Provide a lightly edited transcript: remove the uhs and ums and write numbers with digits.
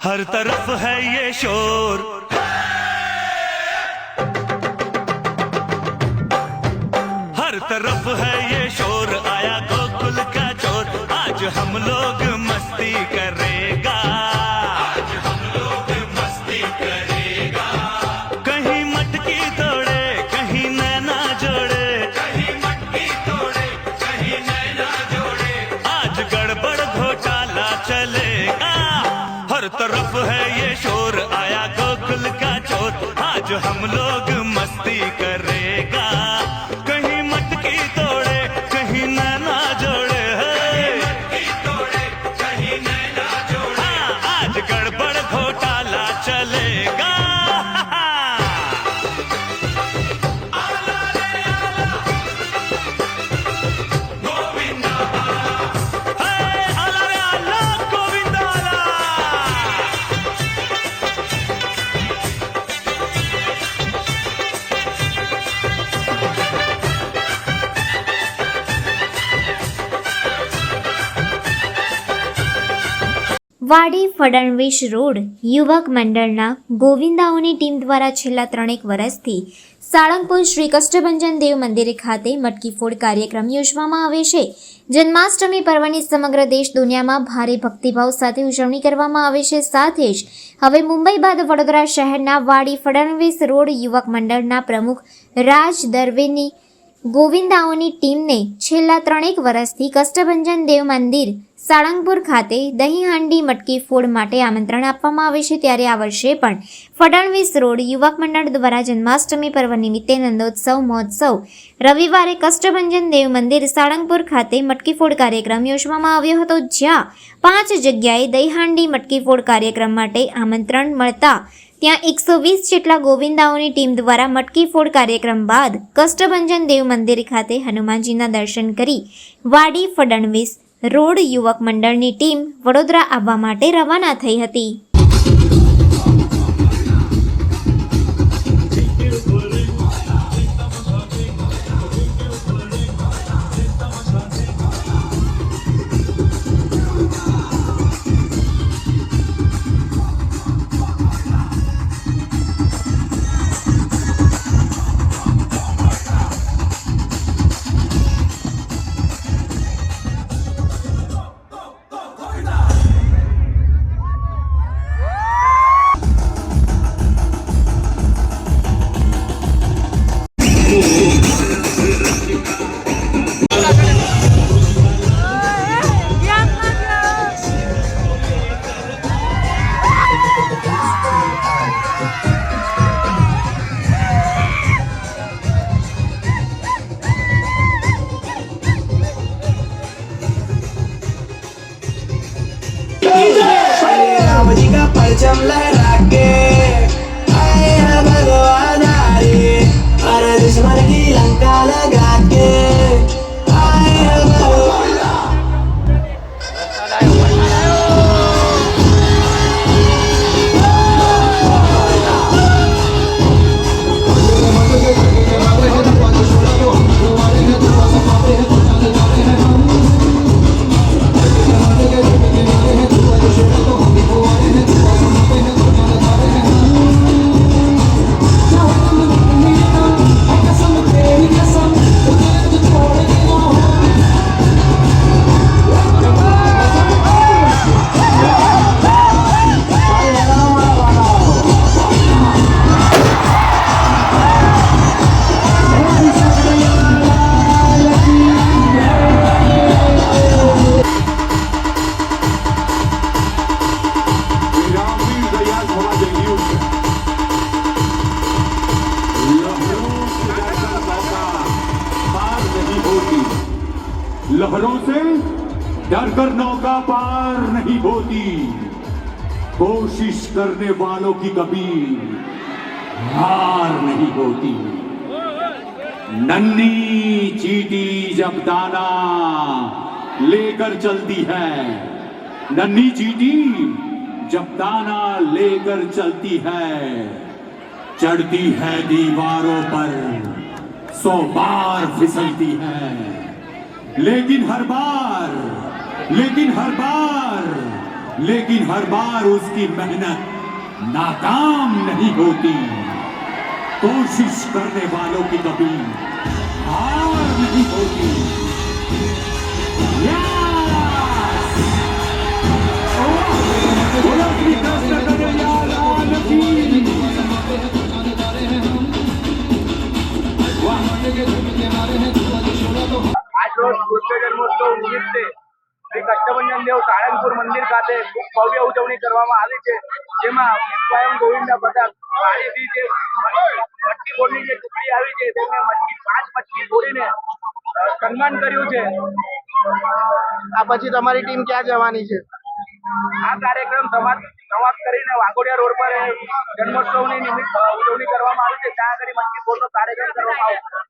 हर तरफ है ये शोर, हर तरफ है ये शोर, आया गोकुल का चोर, आज हम लोग मस्ती करेगा, आज हम लोग मस्ती करेगा। कहीं मटकी तोड़े कहीं नैना जोड़े, कहीं मटकी तोड़े कहीं नैना जोड़े, आज गड़बड़ घोटाला चलेगा। हर तरफ है ये शोर, आया गोकुल का चोर, आज हम लोग मस्ती करेगा। कहीं मटकी तोड़े कहीं नैना जोड़े, कहीं मटकी तोड़े कहीं नैना जोड़े, हाँ, आज गड़बड़ घोटाला चलेगा। गोविंदा आला रे आला, गोविंदा आला। વાડી ફડણવીસ રોડ યુવક મંડળના ગોવિંદાઓની ટીમ દ્વારા છેલ્લા 3 વર્ષથી સાળંગપુર શ્રી કષ્ટભંજન દેવ મંદિર ખાતે મટકી ફોડ કાર્યક્રમ યોજવામાં આવે છે। જન્માષ્ટમી પર્વની સમગ્ર દેશ દુનિયામાં ભારે ભક્તિભાવ સાથે ઉજવણી કરવામાં આવે છે। સાથે જ હવે મુંબઈ બાદ વડોદરા શહેરના વાડી ફડણવીસ રોડ યુવક મંડળના પ્રમુખ રાજ દર્વેની ગોવિંદાઓની ટીમને છેલ્લા 3 વર્ષથી કષ્ટભંજન દેવ મંદિર સાળંગપુર ખાતે દહીં હાંડી મટકી ફોડ માટે આમંત્રણ આપવામાં આવે છે। ત્યારે આ વર્ષે પણ ફડણવીસ રોડ યુવક મંડળ દ્વારા જન્માષ્ટમી પર્વ નિમિત્તે નંદોત્સવ મહોત્સવ રવિવારે કષ્ટભંજન દેવ મંદિર સાળંગપુર ખાતે મટકી ફોડ કાર્યક્રમ યોજવામાં આવ્યો હતો, જ્યાં 5 જગ્યાએ દહીં હાંડી મટકી ફોડ કાર્યક્રમ માટે આમંત્રણ મળતા ત્યાં 120 જેટલા ગોવિંદાઓની ટીમ દ્વારા મટકી ફોડ કાર્યક્રમ બાદ કષ્ટભંજન દેવ મંદિર ખાતે હનુમાનજીના દર્શન કરી વાડી ફડણવીસ રોડ યુવક મંડળની ટીમ વડોદરા આવવા માટે રવાના થઈ હતી। राम जी का परचम लहरा के आए हैं भगवान हरे, अरे दुश्मन की लंका लगा के आए हैं भगवान। लहरों से डरकर नौका पार नहीं होती, कोशिश करने वालों की कभी हार नहीं होती। नन्ही चींटी जब दाना लेकर चलती है, नन्ही चींटी जब दाना लेकर चलती है, चढ़ती है दीवारों पर 100 बार फिसलती है, लेकिन हर बार लेकिन हर बार उसकी मेहनत नाकाम नहीं होती। कोशिश करने वालों की कभी हार नहीं होती। यस! बोलो श्री कृष्ण कन्हैया लाल की। वाह! આજ રોજ કૃષ્ણ જન્મોત્સવ નિમિત્તે શ્રી કષ્ટભંજન દેવ સાળંગપુર મંદિર ખાતે ખૂબ ભવ્ય ઉજવણી કરવામાં આવી છે, જેમાં સ્વયં ગોવિંદા પ્રસાદ વાળીથી જે મટકી ફોડની જે ટુકડી આવી છે તેમને પાંચ મટકી ફોડીને સન્માન કર્યું છે। આ પછી તમારી ટીમ ક્યાં જવાની છે? આ કાર્યક્રમ સમાપ્ત કરીને વાઘોડિયા રોડ પર જન્મોત્સવની ઉજવણી કરવામાં આવી છે, ત્યાં આગળ મટકી ફોડનો કાર્યક્રમ કરવામાં આવશે।